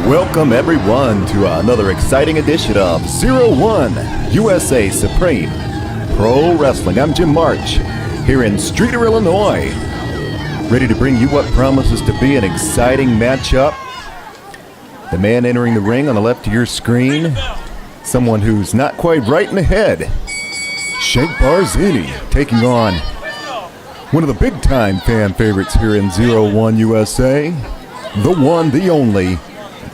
Welcome everyone to another exciting edition of Zero-1 USA Supreme Pro Wrestling. I'm Jim March here in Streator, Illinois, ready to bring you what promises to be an exciting matchup. The man entering the ring on the left of your screen, someone who's not quite right in the head. Shank Barzini taking on one of the big-time fan favorites here in Zero-1 USA, the one, the only,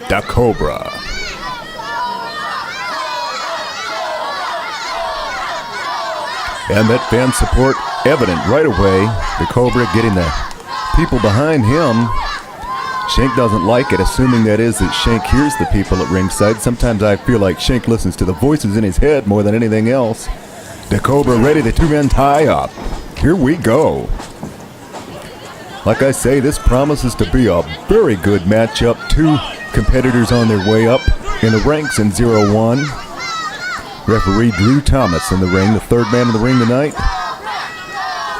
DaCobra. And that fan support evident right away. DaCobra getting the people behind him. Shank doesn't like it, assuming that is that Shank hears the people at ringside. Sometimes I feel like Shank listens to the voices in his head more than anything else. DaCobra ready, the two-man tie-up. Here we go. Like I say, this promises to be a very good matchup. Two competitors on their way up in the ranks in Zero-1. Referee Drew Thomas in the ring, the third man in the ring tonight,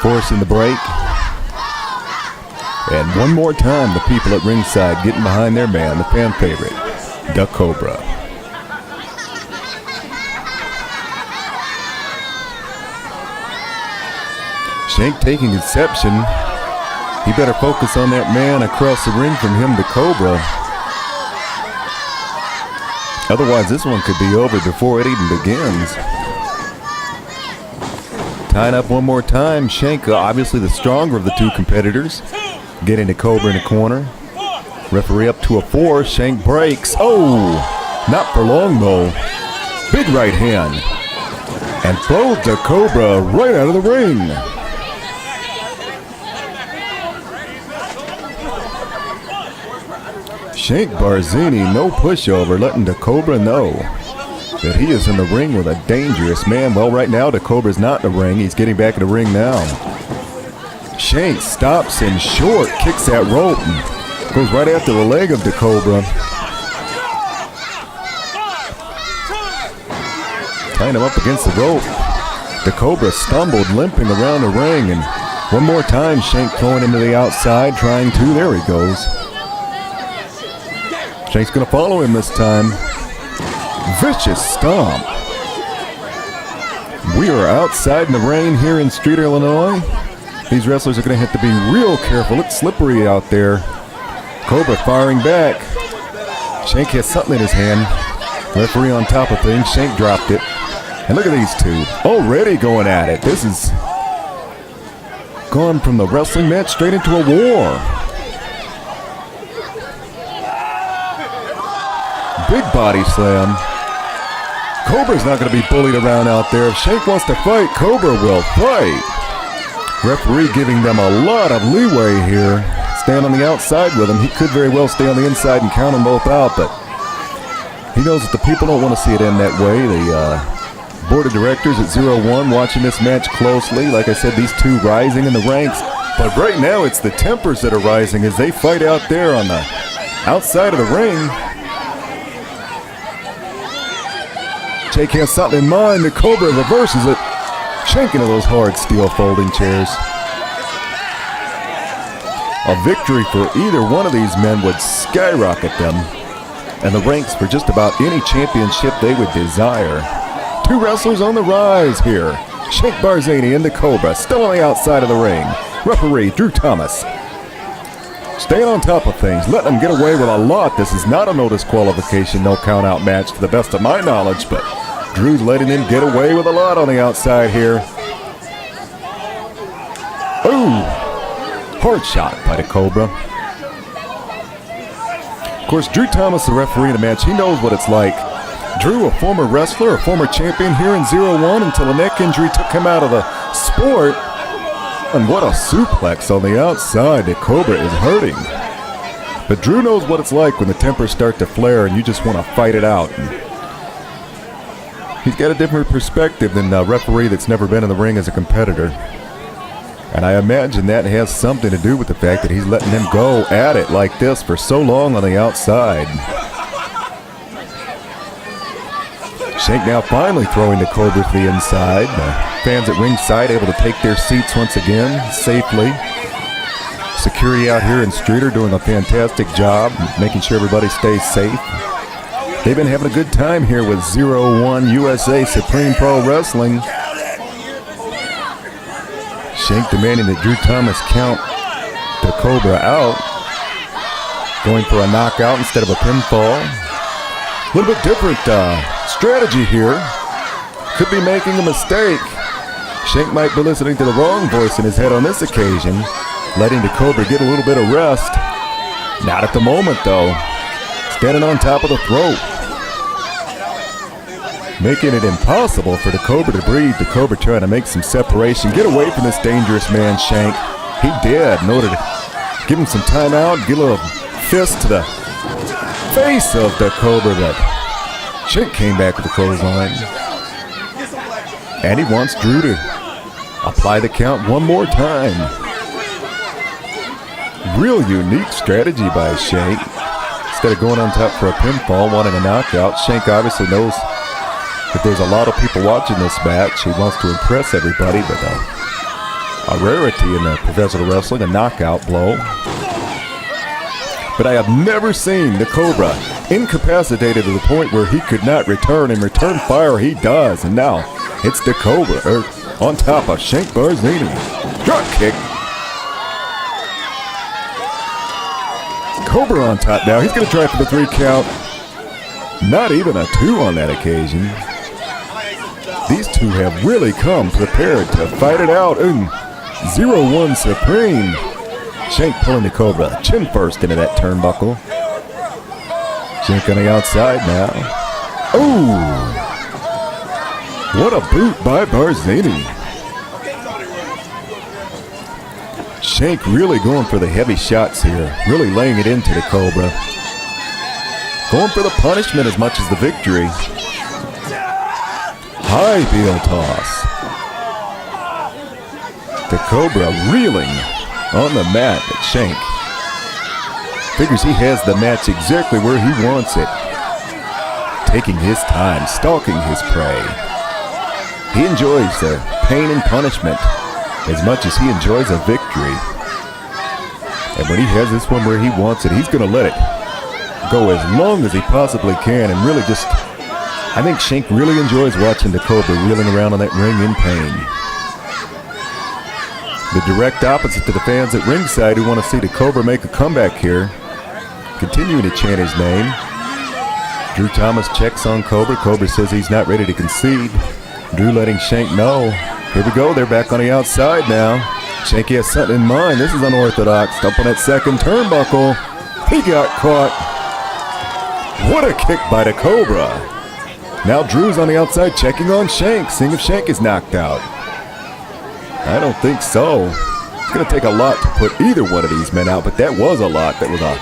forcing the break. And one more time, the people at ringside getting behind their man, the fan favorite, DaCobra. Shank taking exception. He better focus on that man across the ring from him, DaCobra. Otherwise, this one could be over before it even begins. Tying up one more time. Shank, obviously the stronger of the two competitors, getting DaCobra in the corner. Referee up to a 4. Shank breaks. Oh, not for long though. Big right hand. And throws DaCobra right out of the ring. Shank Barzini, no pushover, letting DaCobra know that he is in the ring with a dangerous man. Well, right now, DaCobra's not in the ring. He's getting back in the ring now. Shank stops in short, kicks that rope, and goes right after the leg of DaCobra. Tying him up against the rope. DaCobra stumbled, limping around the ring, and one more time, Shank throwing him to the outside, trying to. There he goes. Shank's going to follow him this time. Vicious stomp. We are outside in the rain here in Streator, Illinois. These wrestlers are going to have to be real careful. It's slippery out there. Cobra firing back. Shank has something in his hand. Referee on top of things. Shank dropped it. And look at these two. Already going at it. This is gone from the wrestling match straight into a war. Big body slam. Cobra's not going to be bullied around out there. If Shank wants to fight, Cobra will fight. Referee giving them a lot of leeway here. Stand on the outside with him. He could very well stay on the inside and count them both out, but he knows that the people don't want to see it end that way. The board of directors at Zero-1 watching this match closely. Like I said, these two rising in the ranks. But right now, it's the tempers that are rising as they fight out there on the outside of the ring. Shank has something in mind. DaCobra reverses it. Shank into those hard steel folding chairs. A victory for either one of these men would skyrocket them and the ranks for just about any championship they would desire. Two wrestlers on the rise here. Shank Barzini and DaCobra still on the outside of the ring. Referee Drew Thomas staying on top of things, letting them get away with a lot. This is not a no disqualification, no count out match to the best of my knowledge, but Drew's letting them get away with a lot on the outside here. Ooh, hard shot by DaCobra. Of course, Drew Thomas, the referee in the match, he knows what it's like. Drew, a former wrestler, a former champion here in Zero-1 until a neck injury took him out of the sport. And what a suplex on the outside. DaCobra is hurting. But Drew knows what it's like when the tempers start to flare and you just want to fight it out. And he's got a different perspective than a referee that's never been in the ring as a competitor. And I imagine that has something to do with the fact that he's letting them go at it like this for so long on the outside. Shank now finally throwing DaCobra to the inside. Fans at ringside able to take their seats once again safely. Security out here in Streeter doing a fantastic job, making sure everybody stays safe. They've been having a good time here with Zero-1 USA Supreme Pro Wrestling. Shank demanding that Drew Thomas count DaCobra out. Going for a knockout instead of a pinfall. A little bit different strategy here. Could be making a mistake. Shank might be listening to the wrong voice in his head on this occasion, letting DaCobra get a little bit of rest. Not at the moment, though. Standing on top of the throat. Making it impossible for DaCobra to breathe. DaCobra trying to make some separation. Get away from this dangerous man, Shank. He did in order to give him some time out, get a little fist to the face of DaCobra, but Shank came back with the clothesline. And he wants Drew to apply the count one more time. Real unique strategy by Shank. Instead of going on top for a pinfall, wanting a knockout, Shank obviously knows that there's a lot of people watching this match. He wants to impress everybody, but a rarity in the professional wrestling, a knockout blow. But I have never seen DaCobra incapacitated to the point where he could not return, and return fire he does. And now it's DaCobra on top of Shank Barzini. Drop kick. Cobra on top now. He's going to try for the 3 count. Not even a 2 on that occasion. These two have really come prepared to fight it out in Zero-1 Supreme. Shank pulling DaCobra chin first into that turnbuckle. Shank on the outside now. Oh! What a boot by Barzini. Shank really going for the heavy shots here. Really laying it into DaCobra. Going for the punishment as much as the victory. High heel toss. DaCobra reeling on the mat, but Shank figures he has the match exactly where he wants it. Taking his time, stalking his prey. He enjoys the pain and punishment as much as he enjoys a victory. And when he has this one where he wants it, he's going to let it go as long as he possibly can, and really just, I think Shank really enjoys watching DaCobra reeling around on that ring in pain. The direct opposite to the fans at ringside who want to see DaCobra make a comeback here. Continuing to chant his name. Drew Thomas checks on Cobra. Cobra says he's not ready to concede. Drew letting Shank know. Here we go, they're back on the outside now. Shank has something in mind. This is unorthodox. Up on that second turnbuckle. He got caught. What a kick by DaCobra. Now Drew's on the outside checking on Shank, seeing if Shank is knocked out. I don't think so. It's going to take a lot to put either one of these men out, but that was a lot. That was a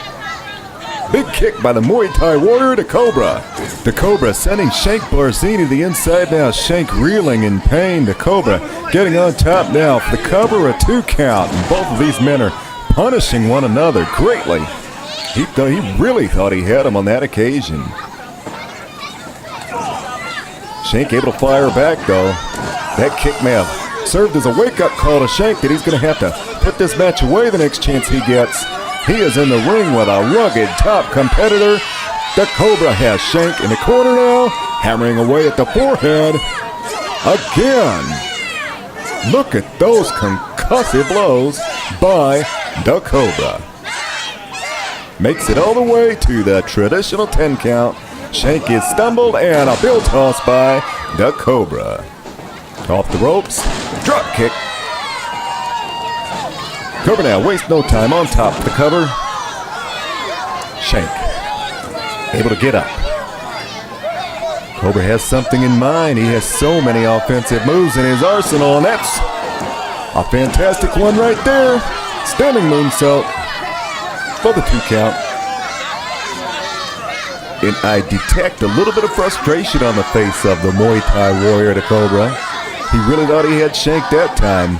big kick by the Muay Thai warrior, DaCobra. DaCobra sending Shank Barzini to the inside now. Shank reeling in pain. DaCobra getting on top now for the cover, a 2 count. And both of these men are punishing one another greatly. He really thought he had him on that occasion. Shank able to fire back, though. That kick may have served as a wake-up call to Shank that he's going to have to put this match away the next chance he gets. He is in the ring with a rugged top competitor. DaCobra has Shank in the corner now, hammering away at the forehead. Again. Look at those concussive blows by DaCobra. Makes it all the way to the traditional 10 count. Shank is stumbled and a bill toss by DaCobra. Off the ropes, drop kick. Cobra now, waste no time, on top of the cover. Shank, able to get up. Cobra has something in mind. He has so many offensive moves in his arsenal, and that's a fantastic one right there. Standing moonsault for the 2 count. And I detect a little bit of frustration on the face of the Muay Thai warrior, DaCobra. He really thought he had Shank that time.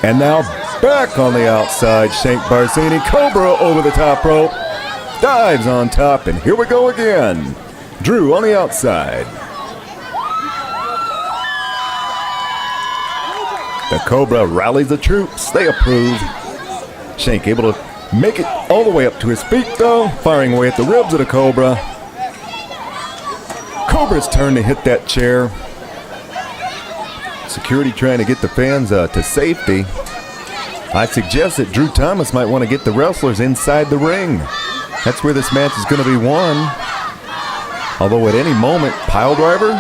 And now back on the outside, Shank Barzini. Cobra over the top rope. Dives on top, and here we go again. Drew on the outside. The Cobra rallies the troops. They approve. Shank able to make it all the way up to his feet, though, firing away at the ribs of the Cobra. Cobra's turn to hit that chair. Security trying to get the fans to safety. I suggest that Drew Thomas might want to get the wrestlers inside the ring. That's where this match is going to be won. Although at any moment, pile driver?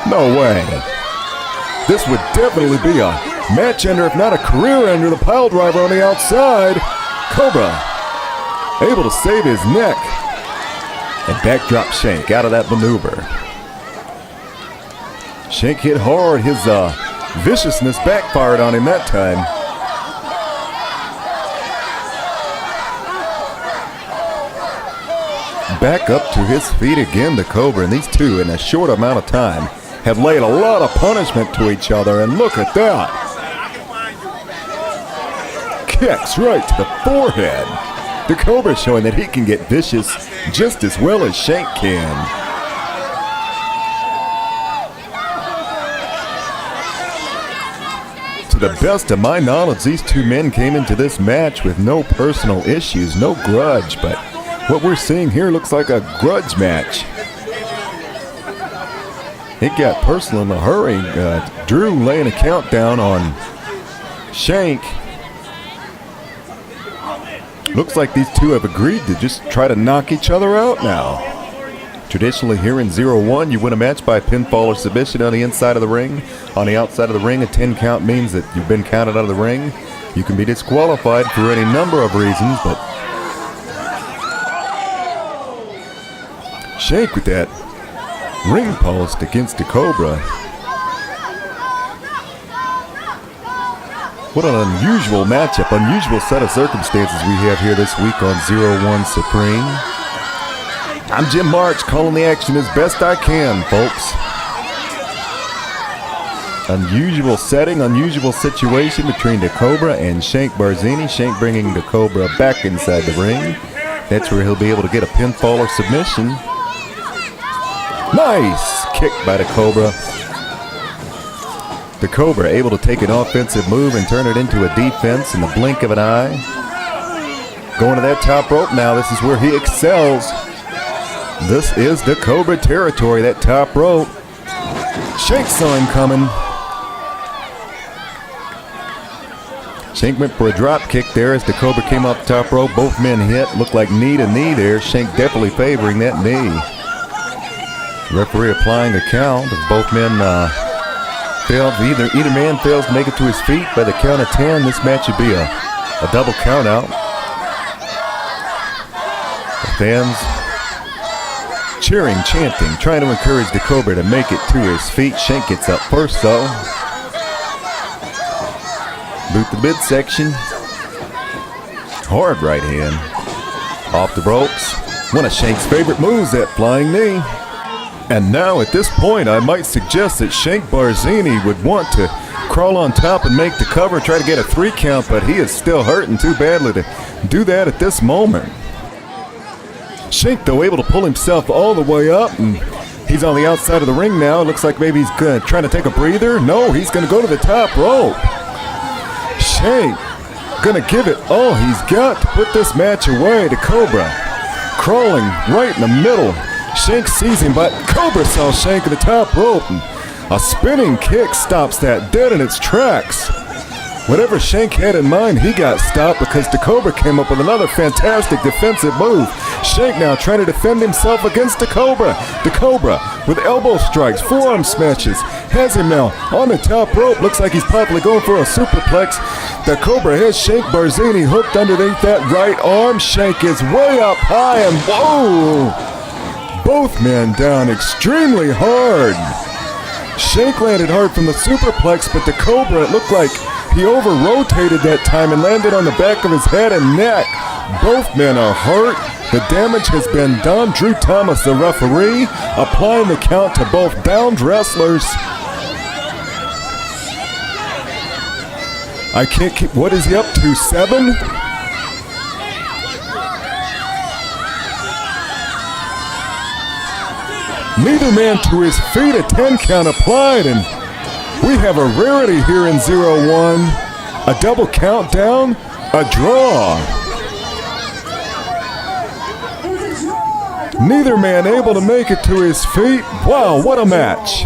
No way. This would definitely be a match ender, if not a career ender. The pile driver on the outside. Cobra able to save his neck and backdrop Shank out of that maneuver. Shank hit hard. His viciousness backfired on him that time. Back up to his feet again, the Cobra, and these two in a short amount of time have laid a lot of punishment to each other, and look at that. Kicks right to the forehead. The Cobra showing that he can get vicious just as well as Shank can. To the best of my knowledge, these two men came into this match with no personal issues, no grudge, but what we're seeing here looks like a grudge match. It got personal in a hurry. Drew laying a countdown on Shank. Looks like these two have agreed to just try to knock each other out now. Traditionally here in Zero-1, you win a match by pinfall or submission on the inside of the ring. On the outside of the ring, a 10 count means that you've been counted out of the ring. You can be disqualified for any number of reasons, but Shank with that ring post against DaCobra. What an unusual matchup, unusual set of circumstances we have here this week on Zero-1 Supreme. I'm Jim March, calling the action as best I can, folks. Unusual setting, unusual situation between DaCobra and Shank Barzini. Shank bringing DaCobra back inside the ring. That's where he'll be able to get a pinfall or submission. Nice kick by DaCobra. DaCobra able to take an offensive move and turn it into a defense in the blink of an eye. Going to that top rope now. This is where he excels. This is DaCobra territory, that top rope. Shank saw him coming. Shank went for a drop kick there as DaCobra came off the top rope. Both men hit. Looked like knee to knee there. Shank definitely favoring that knee. Referee applying a count as both men failed. Either man fails to make it to his feet by the count of 10. This match would be a double count out. The fans cheering, chanting, trying to encourage DaCobra to make it to his feet. Shank gets up first though. Boot the midsection. Hard right hand. Off the ropes. One of Shank's favorite moves, that flying knee. And now at this point, I might suggest that Shank Barzini would want to crawl on top and make the cover, try to get a 3 count, but he is still hurting too badly to do that at this moment. Shank, though, able to pull himself all the way up, and he's on the outside of the ring now. It looks like maybe he's trying to take a breather. No, he's going to go to the top rope. Shank going to give it all he's got to put this match away. DaCobra crawling right in the middle. Shank sees him, but Cobra saw Shank at the top rope, and a spinning kick stops that dead in its tracks. Whatever Shank had in mind, he got stopped because DaCobra came up with another fantastic defensive move. Shank now trying to defend himself against DaCobra. DaCobra with elbow strikes, forearm smashes, has him now on the top rope. Looks like he's probably going for a superplex. DaCobra has Shank Barzini hooked underneath that right arm. Shank is way up high, and whoa! Both men down extremely hard. Shank landed hard from the superplex, but DaCobra, it looked like he over-rotated that time and landed on the back of his head and neck. Both men are hurt. The damage has been done. Drew Thomas, the referee, applying the count to both downed wrestlers. I can't keep, what is he up to, 7? Neither man to his feet, a 10 count applied, and We have a rarity here in Zero-1. A double countdown, a draw. Neither man able to make it to his feet. Wow, what a match.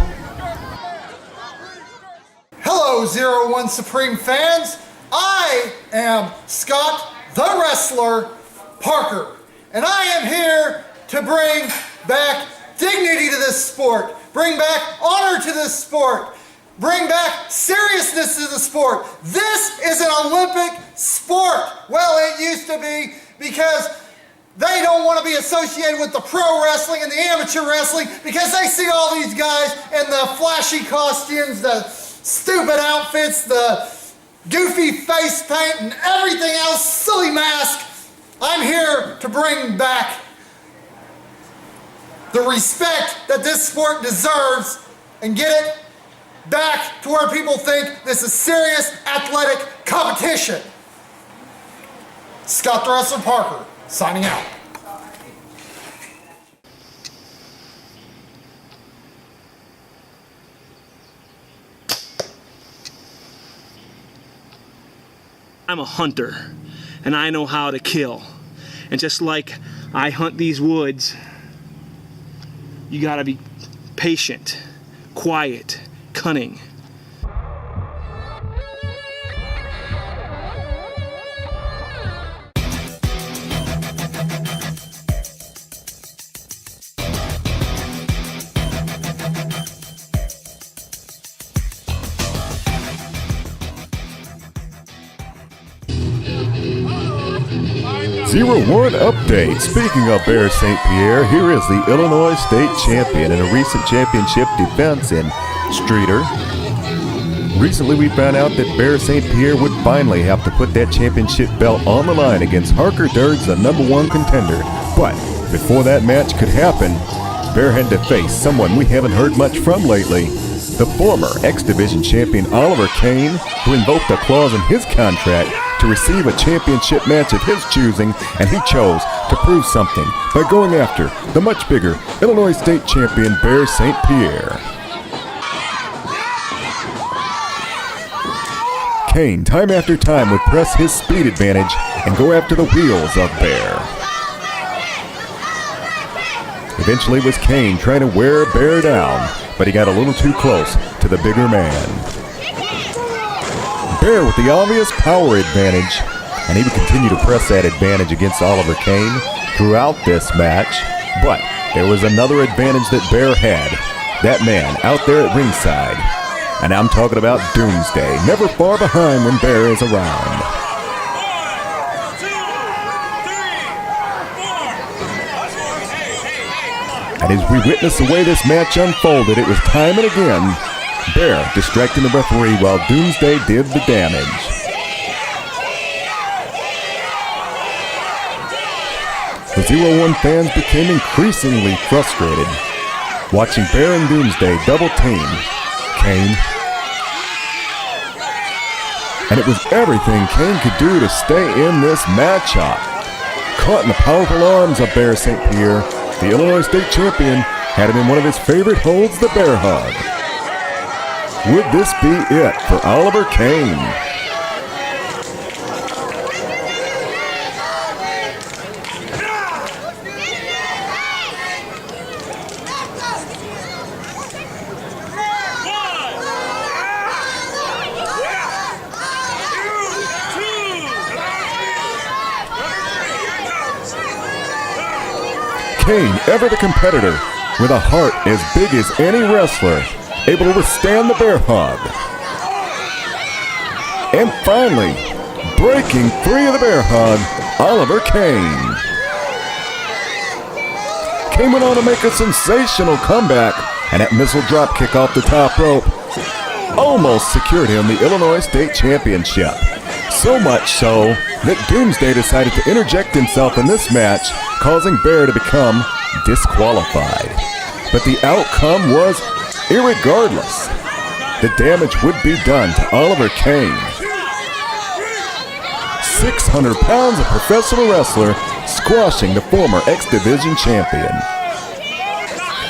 Hello, Zero-1 Supreme fans. I am Scott, the wrestler, Parker. And I am here to bring back dignity to this sport. Bring back honor to this sport. Bring back seriousness to the sport. This is an Olympic sport. Well, it used to be, because they don't want to be associated with the pro wrestling and the amateur wrestling, because they see all these guys in the flashy costumes, the stupid outfits, the goofy face paint, and everything else, silly mask. I'm here to bring back the respect that this sport deserves and get it back to where people think this is serious athletic competition. Scott the Wrestler Parker, signing out. I'm a hunter, and I know how to kill. And just like I hunt these woods, you gotta be patient, quiet, cunning. Zero-1 update. Speaking of Bear St. Pierre, here is the Illinois State Champion in a recent championship defense in Streeter. Recently we found out that Bear St. Pierre would finally have to put that championship belt on the line against Harker Durgs, the #1 contender. But before that match could happen, Bear had to face someone we haven't heard much from lately. The former X-Division champion Oliver Cain, who invoked a clause in his contract to receive a championship match of his choosing, and he chose to prove something by going after the much bigger Illinois State champion Bear St. Pierre. Cain, time after time, would press his speed advantage and go after the wheels of Bear. Eventually it was Cain trying to wear Bear down, but he got a little too close to the bigger man. Bear with the obvious power advantage, and he would continue to press that advantage against Oliver Cain throughout this match. But there was another advantage that Bear had, that man out there at ringside. And I'm talking about Doomsday, never far behind when Bear is around. And as we witnessed the way this match unfolded, it was time and again Bear distracting the referee while Doomsday did the damage. The Zero-1 fans became increasingly frustrated, watching Bear and Doomsday double team Cain. And it was everything Cain could do to stay in this matchup. Caught in the powerful arms of Bear St. Pierre, the Illinois State champion had him in one of his favorite holds, the bear hug. Would this be it for Oliver Cain? Cain, ever the competitor, with a heart as big as any wrestler, able to withstand the bear hug. And finally, breaking free of the bear hug, Oliver Cain. Cain went on to make a sensational comeback, and that missile drop kick off the top rope almost secured him the Illinois State Championship. So much so that Doomsday decided to interject himself in this match, causing Bear to become disqualified. But the outcome was irregardless. The damage would be done to Oliver Cain. 600 pounds of professional wrestler squashing the former X-Division champion.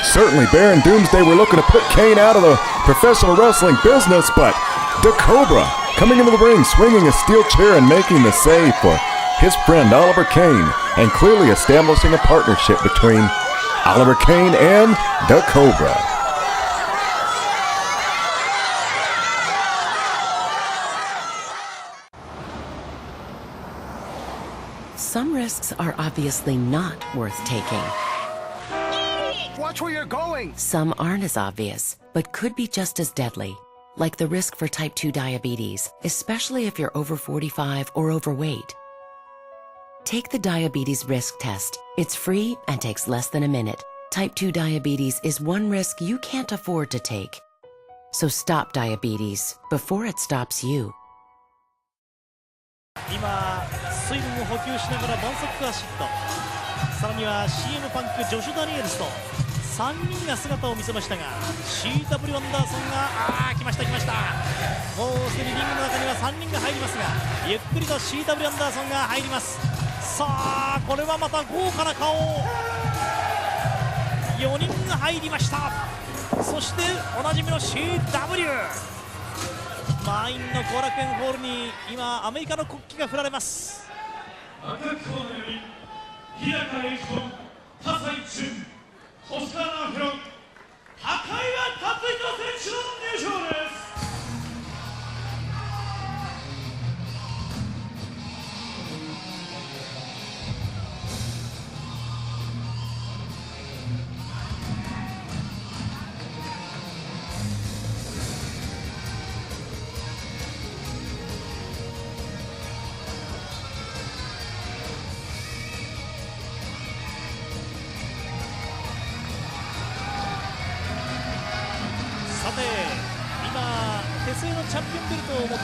Certainly, Bear and Doomsday were looking to put Cain out of the professional wrestling business, but DaCobra coming into the ring, swinging a steel chair and making the save for his friend Oliver Cain, and clearly establishing a partnership between Oliver Cain and DaCobra. Some risks are obviously not worth taking. Watch where you're going! Some aren't as obvious, but could be just as deadly, like the risk for type 2 diabetes, especially if you're over 45 or overweight. Take the diabetes risk test. It's free and takes less than a minute. Type 2 diabetes is one risk you can't afford to take. So stop diabetes before it stops you. 今、水分を補給しながらバンサックがシット、さらには CM パンク、ジョシュ・ダニエルスと3人が姿を見せましたが、 CW アンダーソンが来ました、もうすでにリングの中には3人が入りますが、ゆっくりと CW アンダーソンが入ります。さあ、これはまた豪華な顔、4人が入りました。そしておなじみの CW、 満員の後楽園ホールに今アメリカの国旗が振られます。赤コーナーより日高英彦、葛西潤、星川直弘、高岩達人選手の入場です。さて、今、手製のチャンピオンベルトを持って、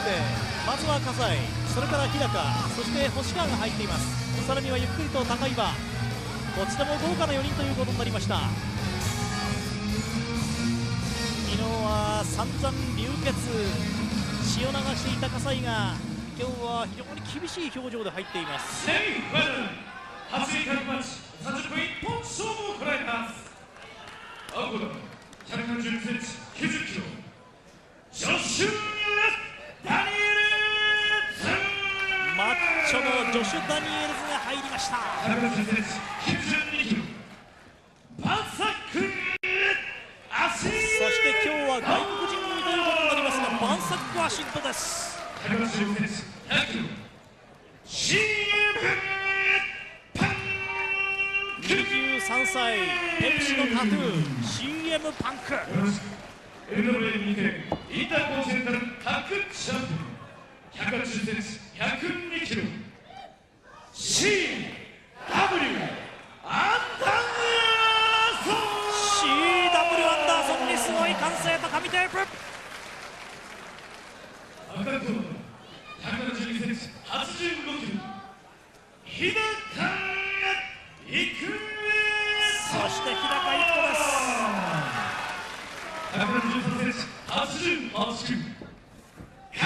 まずは葛西、それから日高、そして星川が入っています。さらにはゆっくりと高岩、こちらも豪華な4人ということになりました。昨日は散々流血、血を流していた葛西が、今日は非常に厳しい表情で入っています。初回マッチ30分一本勝負を行います。青コーナー170センチ90キロ、ジョシュ・ダニエルズ。マッチョのジョシュ・ダニエルズが入りました。170センチ92キロ、バンサック足。そして今日は外国人組ということになりますが、バンサックアシッドです。180センチ100キロ、CM 23歳、ペプシのタトゥー、CM パンク。NWA 2県インターコンチネンタルタッグチャンピオン、180センチ102キロ、 CW アンダーソン。 CW アンダーソンにすごい歓声と紙テープ。赤コーナー172センチ85キロ、日高郁美。そして日高郁子です。173センチ88キロ、葛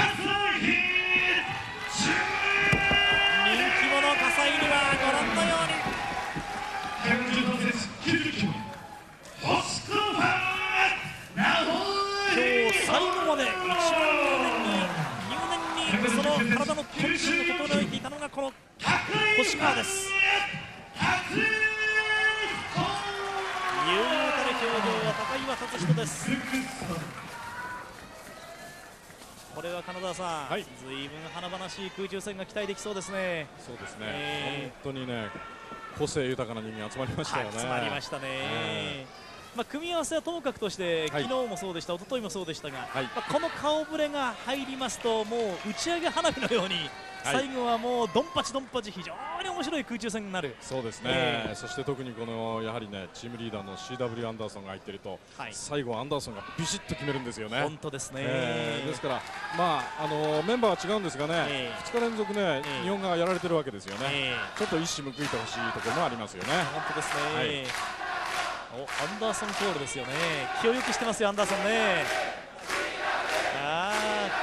西潤。人気者葛西にはご覧のように118センチ90キロ、星川直今日最後まで一番入念にその体のコンディションを整えていたのがこの星川です。悠々たる表情は高岩達人です。これは金沢さん、はい、ずいぶん華々しい空中戦が期待できそうですね。そうですね、本当にね、個性豊かな人間集まりましたよね。集まりましたね。まあ、組み合わせはともかくとして、昨日もそうでした、一昨日もそうでしたが、この顔ぶれが入りますと、もう打ち上げ花火のように、最後はもうドンパチドンパチ、非常に面白い空中戦になる。そうですね、そして特にこのやはりね、チームリーダーの CW アンダーソンが入っていると、最後アンダーソンがビシッと決めるんですよね。本当ですね。ですから、まあメンバーは違うんですがね、2日連続ね、日本がやられてるわけですよね。ちょっと一矢報いてほしいところもありますよね。本当ですね。アンダーソンコールですよね。気をよくしてますよ、アンダーソンね。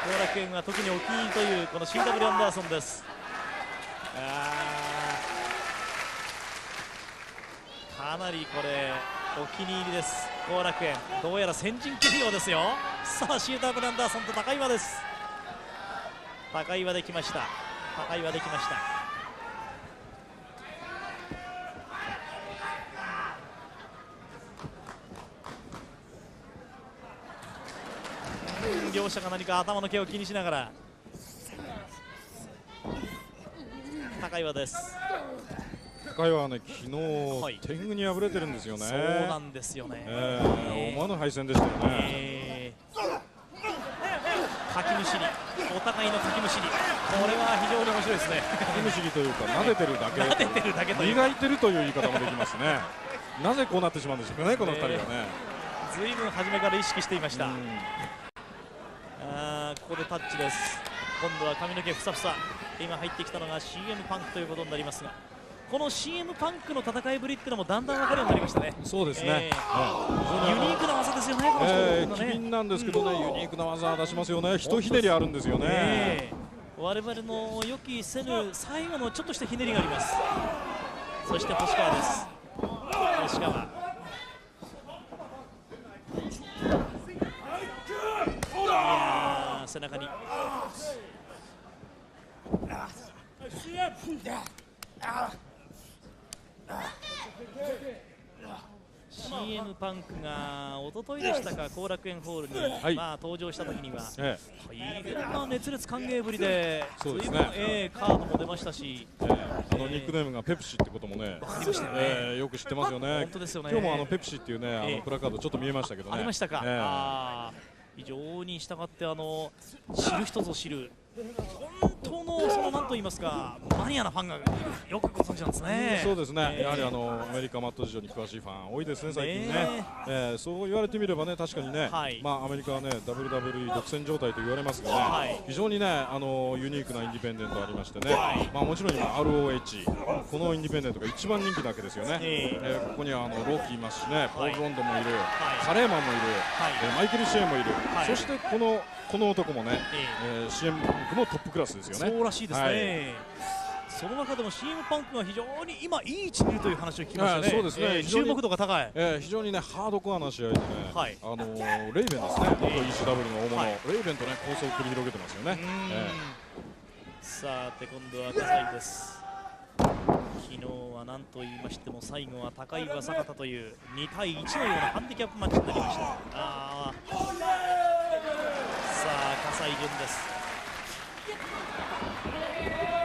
後楽園は特にお気に入りというこの CW アンダーソンです。かなりこれお気に入りです。後楽園どうやら先陣切るようですよ。さあシーターブランダーソンと高岩です。高岩できました。高岩できました。両者が何か頭の毛を気にしながら。高岩です。高岩はね、昨日、天狗に敗れてるんですよね。そうなんですよね。思わぬ敗戦でしたよね。かきむしり、お互いのかきむしり、これは非常に面白いですね。かきむしりというか、撫でてるだけ、撫でてるだけという、磨いてるという言い方もできますね。なぜこうなってしまうんでしょうかね、この2人はね。ずいぶん初めから意識していました。ここでタッチです。今度は髪の毛ふさふさ。今入ってきたのが CM パンクということになりますが、この CM パンクの戦いぶりっていうのもだんだん分かるようになりましたね。そうですね、ユニークな技ですよね、この人。機敏なんですけどね、ユニークな技を出しますよね。ひとひねりあるんですよね。我々の予期せぬ最後のちょっとしたひねりがあります。そして星川です。星川、背中にCM パンクが一昨日でしたか、後楽園ホールに、登場した時には、いろんな熱烈歓迎ぶりで、そうですね、カードも出ましたし、ニックネームがペプシってこともね、よく知ってますよね。本当ですよね。今日もペプシっていうね、プラカードちょっと見えましたけどね。ありましたか。非常に従って知る人ぞ知る本当のなんと言いますか、マニアなファンがよくご存知なんですね。そうですね、やはりアメリカマット事情に詳しいファン多いですね、最近ね。そう言われてみればね、確かにね、アメリカはね WWE 独占状態と言われますがね、非常にねユニークなインディペンデントありましてね、もちろん今 ROH このインディペンデントが一番人気なわけですよね。ここにはローキーいますしね、ポール・ロンドンもいる、カレーマンもいる、マイケル・シェーンもいる、そしてこの男もね、CM パンクもトップクラスですよね。そうらしいですね。その中でも CM パンクが非常に今いい位置にいるという話を聞きましたね。そうですね。注目度が高い。非常にねハードコアな試合でね、レイベンですね。元 ECW の大物、レイベンとね構想を繰り広げてますよね。さて今度は葛西です。昨日は何と言いましても最後は高岩坂田という2対1のようなハンディキャップマッチになりました。さあ葛西潤です。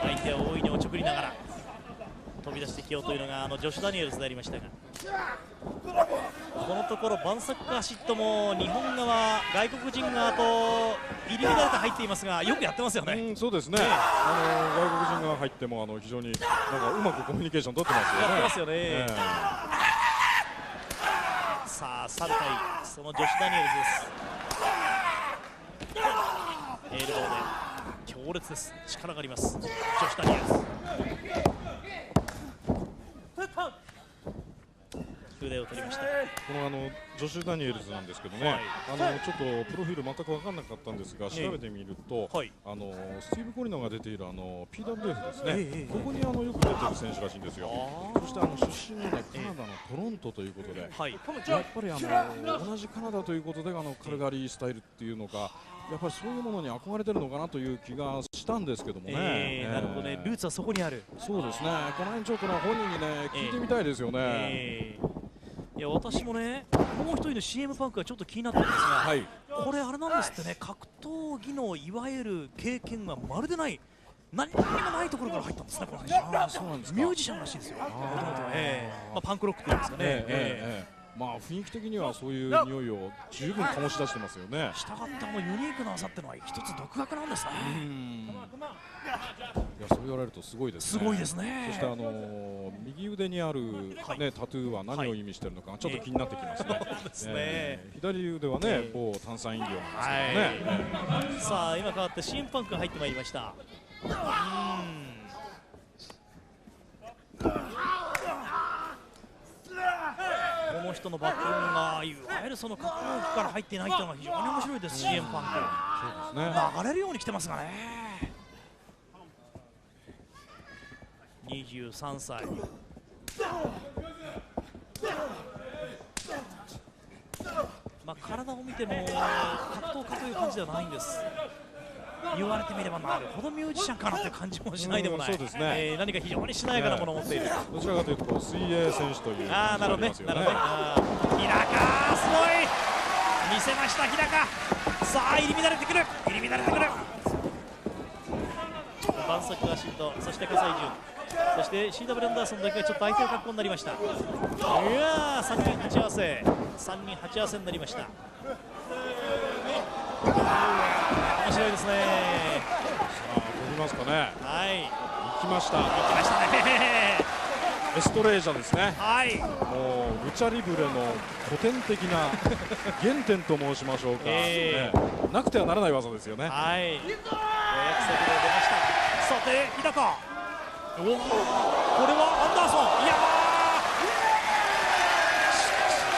相手を大いにおちょくりながら飛び出してきようというのがジョシュ・ダニエルズでありましたが、このところバンサックアシッドも日本側、外国人側と入り乱れて入っていますが、よくやってますよね。そうですね、外国人が入っても非常になんかうまくコミュニケーション取ってますよね。やってますよね。さあサルタイ、そのジョシュ・ダニエルズです。エルボーで強烈です。力があります、ジョシュ・ダニエルズ。腕を取りました。このジョシュ・ダニエルズなんですけどね、ちょっとプロフィール全く分からなかったんですが、調べてみると、スティーブ・コリナが出ているPWF ですね、ここによく出てる選手らしいんですよ。そして出身がカナダのトロントということで、やっぱり同じカナダということでカルガリースタイルっていうのか、やっぱりそういうものに憧れてるのかなという気がしたんですけどもね。なるほどね、ルーツはそこにある。そうですね、この辺ちょっと本人にね聞いてみたいですよね。いや私もね、もう一人の CM パンクがちょっと気になってるんですが、これあれなんですってね、格闘技のいわゆる経験がまるでない、何もないところから入ったんですね、この選手。そうなんですか。ミュージシャンらしいですよ、もともと。パンクロックっていうんですかね。雰囲気的にはそういう匂いを十分醸し出してますよね。したがってユニークな技ってのは一つ独学なんですね。いや、そう言われるとすごいですね。すごいですね。そして右腕にあるねタトゥーは何を意味しているのかちょっと気になってきますね。そうですね。左腕はね某炭酸飲料なんですけどね。さあ今変わって新パンクが入ってまいりました。この人のバックボーンがいわゆるその格闘技から入っていないというのが非常に面白いです。CM パンク、そうですね、流れるように来てますがね。23歳、体を見ても格闘家という感じではないんです。言われてみればなるほどミュージシャンかなという感じもしないでもない。そうですね。何か非常にしなやかなものを持っている。どちらかというと水泳選手という感じがありますよね。なるほどね。日高すごい見せました日高。さあ入り乱れてくる。バンサクがシート、そして葛西潤、そして CW アンダーソンだけがちょっと相手の格好になりました。いやー3人鉢合わせになりました。面白いですね。さあ飛びますかね。はい、行きましたね。エストレージャですね。はい、もうルチャリブレの古典的な原点と申しましょうか、なくてはならない技ですよね。はい、約束で出ました。さて日高、これはアンダーソン、いや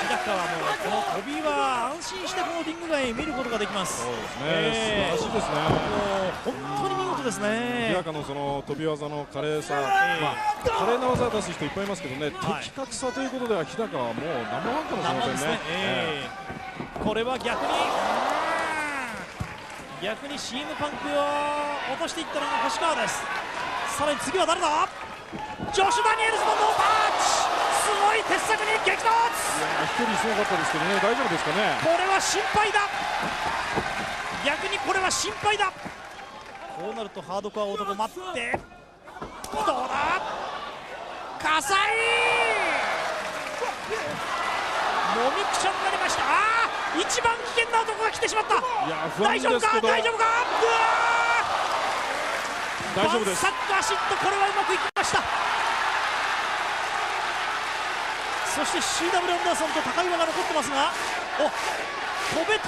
日高はもうこの飛びは安心してこのリング外見ることができます。そうですね、素晴らしいですね。もう本当に見事ですね。日高のその飛び技の華麗さ、華麗な技を出す人いっぱいいますけどね、的確さということでは日高はもうナンバーワンかもしれませんね。これは逆にCMパンクを落としていったのが星川です。さらに次は誰だ。ジョシュ・ダニエルズのノータッチ、すごい鉄柵に激突。飛距離すごかったですけどね、大丈夫ですかね。これは心配だ。逆にこれは心配だ。こうなるとハードコア男待って、どうだ葛西、もみくちゃになりました。一番危険な男が来てしまった。大丈夫か。大丈夫です。バンサックアシッド、これはうまくいきました。そして CW アンダーソンと高岩が残ってますが、飛べと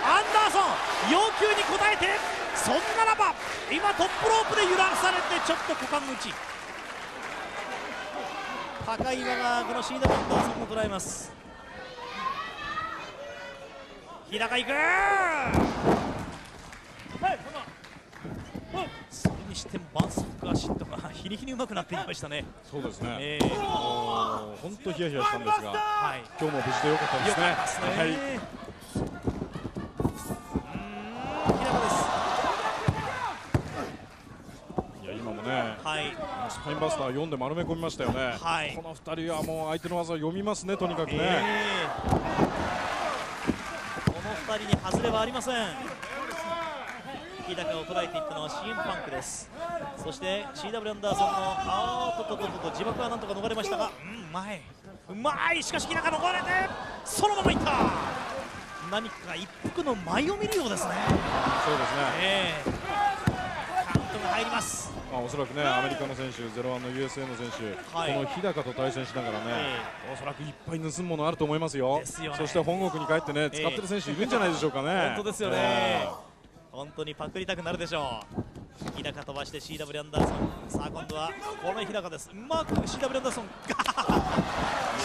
アンダーソン要求に応えて、そんならば今トップロープで揺らされてちょっと股間口。高岩がこの CW アンダーソンを捉えます。日高いく。それにしてもバンサックアシッドが日に日にうまくなっていきましたね。そうですね。本当ヒヤヒヤしたんですが、今日も無事で良かったですね。日高です。いや今もね、スパインバスター読んで丸め込みましたよね。この2人はもう相手の技を読みますね、とにかくね。この2人に外れはありません。日高を捉えていったのは CM パンクです。そして CW アンダーソンの自爆はなんとか逃れましたが、うまい、しかし日高逃れてそのままいった。何か一服の舞を見るようですね。そうですね。カウントが入ります。おそらくね、アメリカの選手、0-1の USA の選手、この日高と対戦しながらね、おそらくいっぱい盗むものあると思いますよ。そして本国に帰ってね、使ってる選手いるんじゃないでしょうかね。本当ですよね。本当にパクりたくなるでしょう。日高飛ばして CW アンダーソン、さあ今度はこの日高です。うまく CW アンダーソン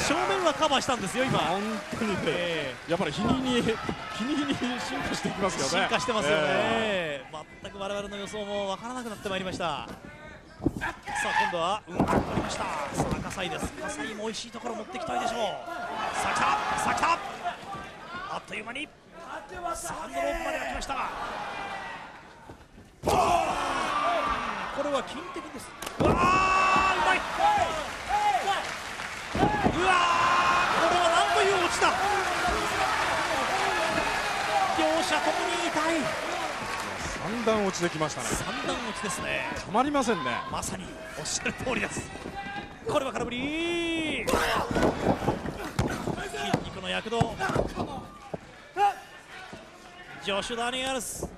正面はカバーしたんですよ今。本当にね、やっぱり日に日に進化していきますよね。進化してますよね。全く我々の予想も分からなくなってまいりました。さあ今度はうまく取りました。さあ葛西です。葛西も美味しいところ持ってきたいでしょう。さあ来たあっという間にサンドロープまでが来ましたが、これは金的です。うわー、うまい。うわー、これはなんという落ちだ。両者ともに痛い。三段落ちできましたね。三段落ちですね。たまりませんね。まさにおっしゃる通りです。これは空振り。筋肉の躍動。ジョシュ・ダニエルス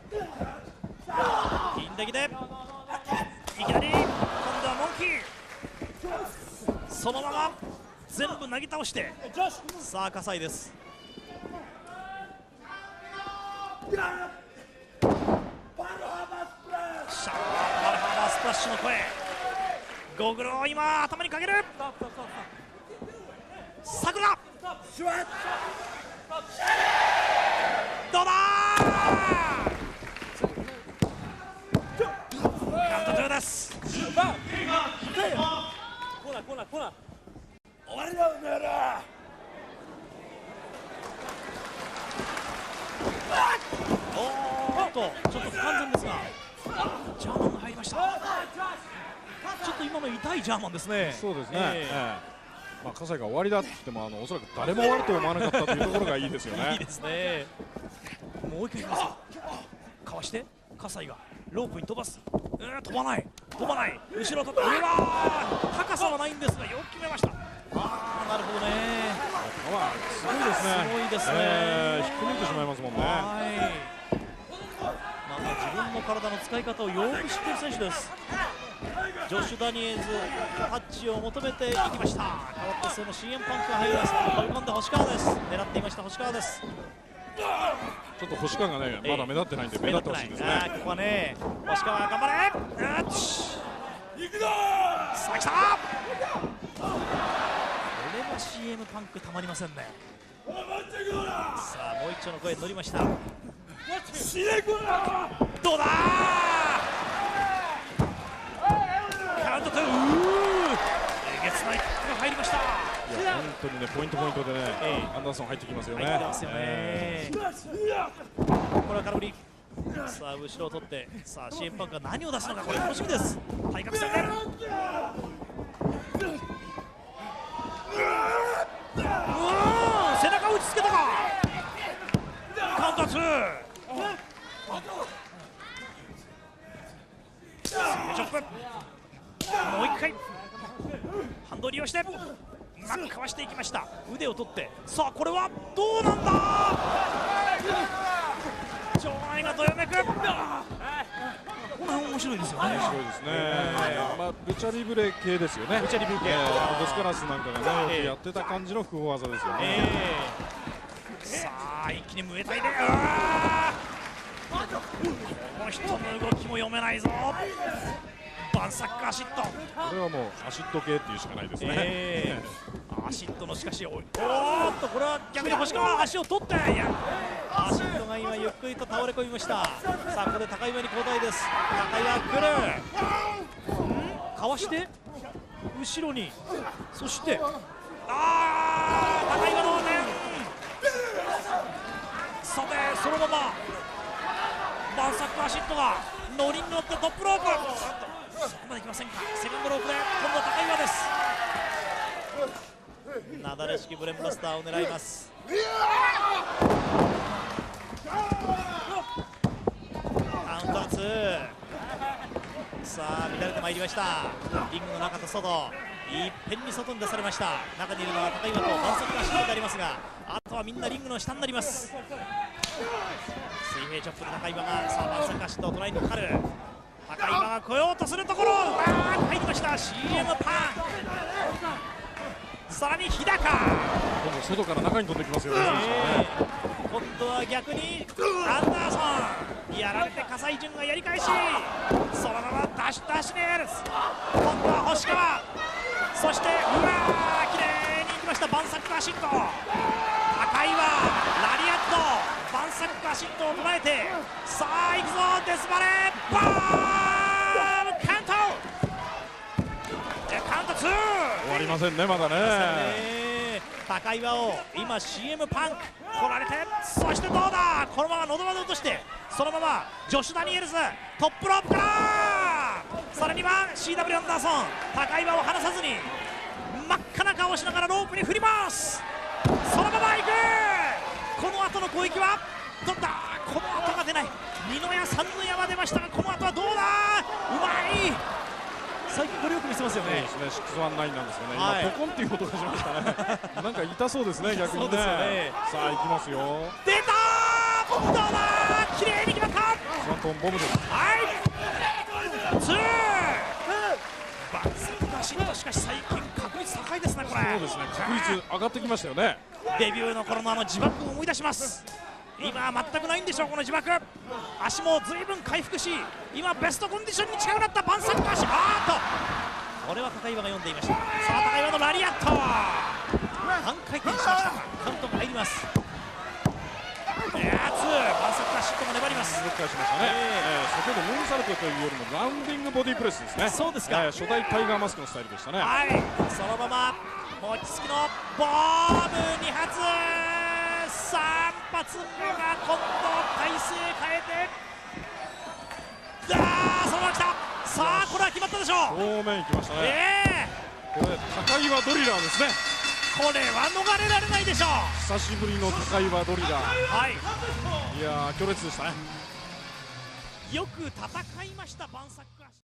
金的でいきなり今度はモンキー、そのまま全部なぎ倒して、さあ葛西です。シャーバルハバースプラッシュの声、ゴーグルを今頭にかける。桜どうだカウント2です。終わりだお前ら。ちょっと不完全ですがジャーマンが入りました。ちょっと今の痛いジャーマンですね。そうですね、まあ、葛西が終わりだって言ってもおそらく誰も終わると思わなかったというところがいいですよね。いいですね。もう一回いきますよ。かわして葛西がロープに飛ばす。飛ばない後ろ取って上は高さはないんですがよく決めました。なるほどね。パワーすごいですね。すごいですね。引っこ抜いてしまいますもんね。自分の体の使い方をよく知っている選手です。ジョシュ・ダニエルズタッチを求めていきました。代わってその CM パンクが入ります。飛び込んで星川です。狙っていました星川です。ちょっと星川がねまだ目立ってないんで目立ってほしいですね。ここはね星川頑張れ。行くぞ。さあ来た。これは CM パンクたまりませんね。さあもう一丁の声に乗りました。どうだ。カウント2。えげつないキックが入りました。いや本当にねポイントでね、アンダーソン入ってきますよね。入ってますよね。これは空振り。さあ後ろを取ってさあ CM パンクが何を出すのかこれ楽しみです。対角線で背中を打ちつけたか。カウント2。チョップ。もう一回ハンド利用してうまくかわしていきました。腕を取ってさあこれはどうなんだ。場内がどよめく。この辺面白いですよね。面白いですね。まあルチャリブレ系ですよね。ルチャリブレ系。ドスカラスなんかがねよくやってた感じの複合技ですよね。さあ一気にムエタイでこの人の動きも読めないぞ。バンサックアシット。これはもうアシット系っていうしかないですね。アシットのしかしこれは逆に星川足を取っていやアシットが今ゆっくりと倒れ込みました。さあここで高岩に交代です。高岩来る。かわして後ろにそして高岩のね。さてそのままバンサックアシットがノリに乗ってトップロープ。そこまでいきませんか。セカンドロープで今度は高岩です。なだれ式ブレンバスターを狙います。カウントは2。さあ乱れてまいりました。リングの中と外いっぺんに外に出されました。中にいるのは高岩とバンサックアシットでありますがあとはみんなリングの下になります。水平チョップで高岩がさあバンサックアシットをトライにかかる。高岩が来ようとするところ入りました。 CM パン。さらに日高。今度外から中に飛んできますよね。今度は逆にアンダーソンやられて葛西潤がやり返しそのままダッシュネイルズ。今度は星川そして綺麗にいきました。バンサックアシット。高岩ラリアットバンサックアシットを捉えてさあ行くぞデスバレーバーンカウント2。終わりませんねまだね。高岩を今 CM パンク来られてそしてどうだこのまま喉まで落としてそのままジョシュ・ダニエルズトップロープからさらには CW アンダーソン高岩を離さずに真っ赤な顔をしながらロープに振ります。そのまま行く。この後の攻撃はどうだ。この後が出ない。二の矢三の矢は出ましたがこの後はどうだ。うまい。最近これよく見せますよね。そうですね。619なんですかね。今ポコンっていう音がしましたね。なんか痛そうですね逆にね。さあ行きますよ。出たー。どうだ。綺麗に決まった。スワントンボムです。はい。2。バッツがししかし最近確率高いですねこれ。そうですね。確率上がってきましたよね。デビューの頃の自爆を思い出します。今は全くないんでしょうこの自爆。足も随分回復し今ベストコンディションに近くなったバンサック足。これは高岩が読んでいました。さあ高岩のラリアット半回転しましたがカウントが入ります。バンサック足とも粘ります。しましたね。先ほどムーンサルトというよりもラウンディングボディプレスですね。そうですか。初代タイガーマスクのスタイルでしたね。はい。そのまま餅つきのボーム2発3発目が今度体勢変えてそのまま来た。さあこれは決まったでしょう。正面行きましたね。これ高岩ドリラーですね。これは逃れられないでしょう。久しぶりの高岩ドリラー。はい、いやー強烈でしたね。よく戦いましたバンサック。